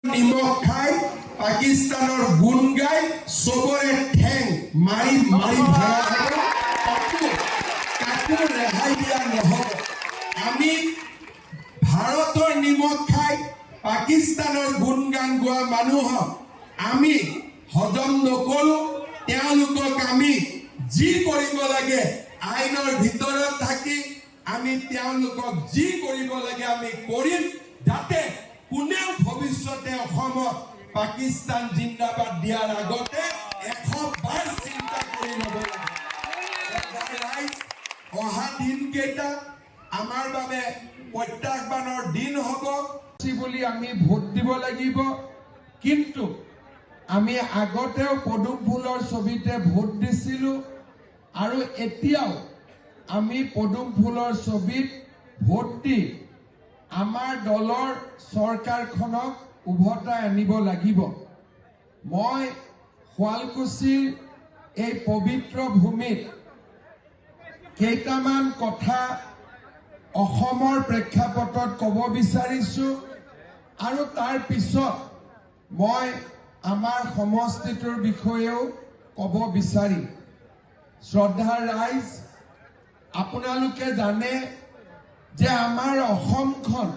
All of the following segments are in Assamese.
নিমখ খাই পাকিস্তানৰ গুণ গাই সবৰে ঠেং মাৰি মাৰি কাকো ৰেহাই দিয়া নহব। আমি ভাৰতৰ নিমখ খাই পাকিস্তানৰ গুণগান গোৱা মানুহক আমি হজম নকৰো। তেওঁলোকক আমি যি কৰিব লাগে আইনৰ ভিতৰত থাকি আমি তেওঁলোকক যি কৰিব লাগে আমি কৰিম, যাতে কোনেও ভৱিষ্যতে অসমত পাকিস্তান জিন্দাবাদ দিয়াৰ আগতে 100 বাৰ চিন্তা কৰি ল'ব লাগে। অহা দিনকেইটা আমাৰ বাবে প্ৰত্যাহ্বানৰ দিন হ'ব বুলি আমি ভোট দিব লাগিব। কিন্তু আমি আগতেও পদুম ফুলৰ ছবিতে ভোট দিছিলোঁ আৰু এতিয়াও আমি পদুম ফুলৰ ছবিত ভোট দি আমাৰ দলৰ চৰকাৰখনক উভতাই আনিব লাগিব। মই শুৱালকুছিৰ এই পবিত্ৰ ভূমিত কেইটামান কথা অসমৰ প্ৰেক্ষাপটত ক'ব বিচাৰিছোঁ আৰু তাৰ পিছত মই আমাৰ সমষ্টিটোৰ বিষয়েও ক'ব বিচাৰিম। শ্ৰদ্ধাৰ ৰাইজ, আপোনালোকে জানে যে আমাৰ অসমখন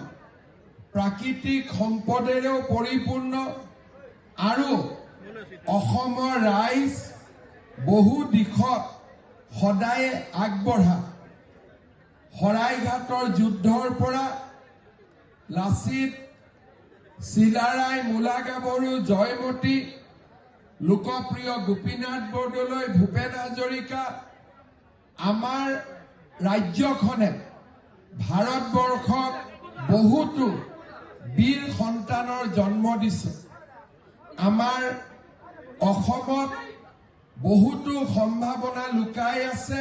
প্ৰাকৃতিক সম্পদেৰেও পৰিপূৰ্ণ আৰু অসমৰ ৰাইজ বহু দিশত সদায় আগবঢ়া। শৰাইঘাটৰ যুদ্ধৰ পৰা লাচিত, চিলাৰায়, মূলা গাভৰু, জয়মতী, লোকপ্ৰিয় গোপীনাথ বৰদলৈ, ভূপেন হাজৰিকা, আমাৰ ৰাজ্যখনে ভাৰতবৰ্ষক বহুতো বীৰ সন্তানৰ জন্ম দিছে। আমাৰ অসমত বহুতো সম্ভাৱনা লুকাই আছে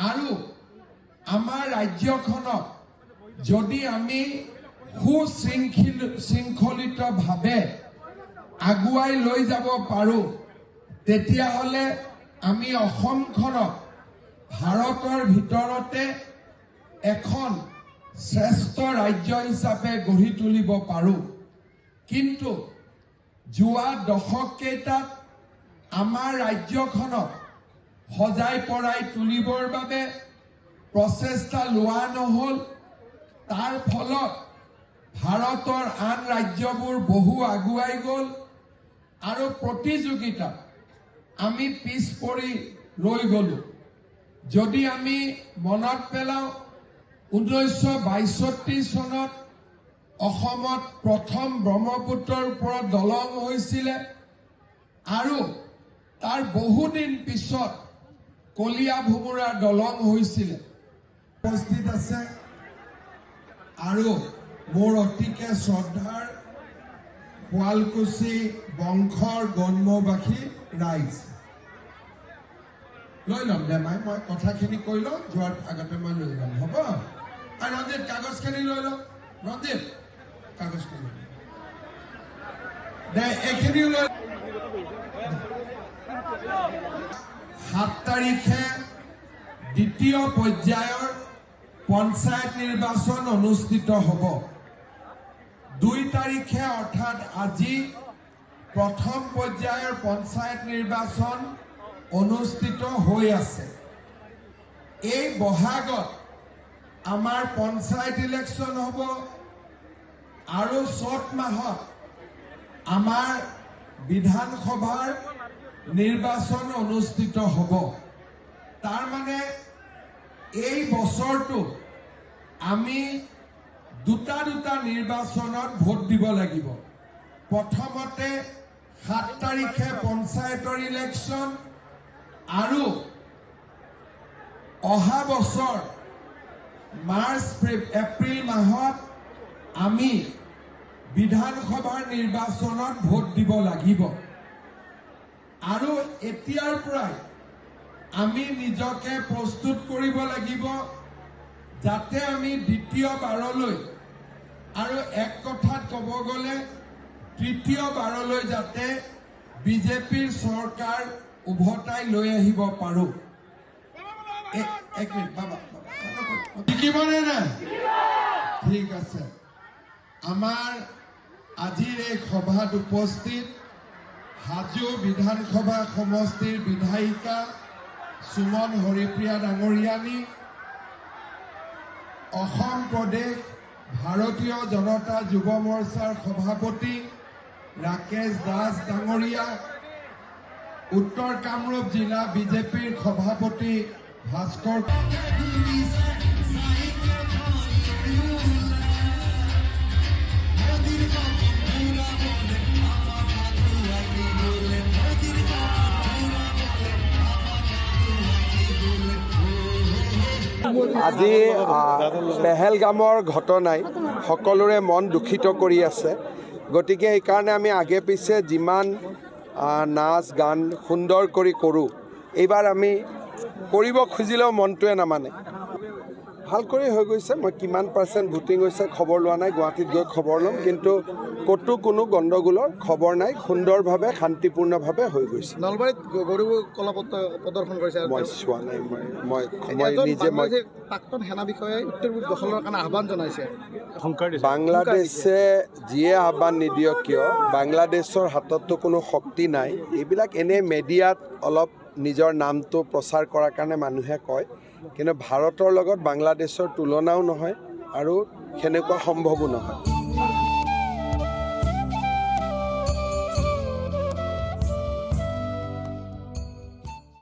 আৰু আমাৰ ৰাজ্যখনক যদি আমি সুশৃংখলিতভাৱে আগুৱাই লৈ যাব পাৰোঁ, তেতিয়াহ'লে আমি অসমখনক ভাৰতৰ ভিতৰতে এখন শ্ৰেষ্ঠ ৰাজ্য হিচাপে গঢ়ি তুলিব পাৰোঁ। কিন্তু যোৱা দশককেইটাত আমাৰ ৰাজ্যখনক সজাই পৰাই তুলিবৰ বাবে প্ৰচেষ্টা লোৱা নহ'ল। তাৰ ফলত ভাৰতৰ আন ৰাজ্যবোৰ বহু আগুৱাই গ'ল আৰু প্ৰতিযোগিতাত আমি পিছ পৰি ৰৈ গ'লোঁ। যদি আমি মনত পেলাওঁ, 1962 চনত অসমত প্ৰথম ব্ৰহ্মপুত্ৰৰ ওপৰত দলং হৈছিলে আৰু তাৰ বহুদিন পিছত কলীয়া ভোমোৰা দলং হৈছিলে। উপস্থিত আছে আৰু মোৰ অতিকে শ্ৰদ্ধাৰ শুৱালকুছি বংশৰ গণ্যবাসী ৰাইজ। লৈ ল'ম দে মাই, মই কথাখিনি কৈ লওঁ, যোৱাৰ আগতে মই লৈ ল'ম, হ'ব? আৰু ৰঞ্জিত কাগজখিনি লৈ লওঁ, ৰঞ্জিত কাগজখিনি দে, এইখিনিও লৈ। 7 তাৰিখে দ্বিতীয় পৰ্যায়ৰ পঞ্চায়ত নিৰ্বাচন অনুষ্ঠিত হ'ব। 2 তাৰিখে অৰ্থাৎ আজি প্ৰথম পৰ্যায়ৰ পঞ্চায়ত নিৰ্বাচন অনুষ্ঠিত হৈ আছে। এই বহাগত আমাৰ পঞ্চায়ত ইলেকশ্যন হ'ব আৰু চ'ত মাহত আমাৰ বিধানসভাৰ নিৰ্বাচন অনুষ্ঠিত হ'ব। তাৰমানে এই বছৰটো আমি দুটা নিৰ্বাচনত ভোট দিব লাগিব। প্ৰথমতে 7 তাৰিখে পঞ্চায়তৰ ইলেকশ্যন আৰু অহা বছৰ মাৰ্চ এপ্ৰিল মাহত আমি বিধানসভাৰ নিৰ্বাচনত ভোট দিব লাগিব। আৰু এতিয়াৰ পৰাই আমি নিজকে প্ৰস্তুত কৰিব লাগিব যাতে আমি দ্বিতীয়বাৰলৈ আৰু এক কথাত ক'ব গ'লে তৃতীয়বাৰলৈ যাতে বিজেপিৰ চৰকাৰ উভতাই লৈ আহিব পাৰোঁ। এক মিনিট বাবা, জিকিবনে নাই? ঠিক আছে। আমাৰ আজিৰ এই সভাত উপস্থিত হাজো বিধানসভা সমষ্টিৰ বিধায়িকা সুমন হৰিপ্ৰিয়া ডাঙৰীয়ানী, অসম প্ৰদেশ ভাৰতীয় জনতা যুৱ মৰ্চাৰ সভাপতি ৰাকেশ দাস ডাঙৰীয়া, উত্তৰ কামৰূপ জিলা বিজেপিৰ সভাপতি ভাস্কৰ আজি পেহেলগামৰ ঘটনাই সকলোৰে মন দুখিত কৰি আছে। গতিকে এইকাৰণে আমি আগে পিছে যিমান নাচ গান সুন্দৰ কৰি কৰোঁ, এইবাৰ আমি কৰিব খুজিলেও মনটোৱে নামানে। ভাল কৰি হৈ গৈছে। মই কিমান % ভোটিং হৈছে খবৰ লোৱা নাই, গুৱাহাটীত গৈ খবৰ ল'ম, কিন্তু ক'তো কোনো গণ্ডগোলৰ খবৰ নাই। সুন্দৰভাৱে শান্তিপূৰ্ণভাৱে হৈ গৈছে। নলবাৰীত গৰু কলা প্ৰদৰ্শন কৰিছে। মই চোৱা নাই, মই নিজে প্ৰাক্তন সেনা বিষয়াই উত্তৰ পূব দখলৰ কাৰণে আহ্বান জনাইছে। বাংলাদেশে যিয়ে আহ্বান নিদিয়ক কিয়, বাংলাদেশৰ হাতততো কোনো শক্তি নাই। এইবিলাক এনেই মেডিয়াত অলপ নিজৰ নামটো প্ৰচাৰ কৰাৰ কাৰণে মানুহে কয়, কিন্তু ভাৰতৰ লগত বাংলাদেশৰ তুলনাও নহয় আৰু সেনেকুৱা সম্ভৱো নহয়।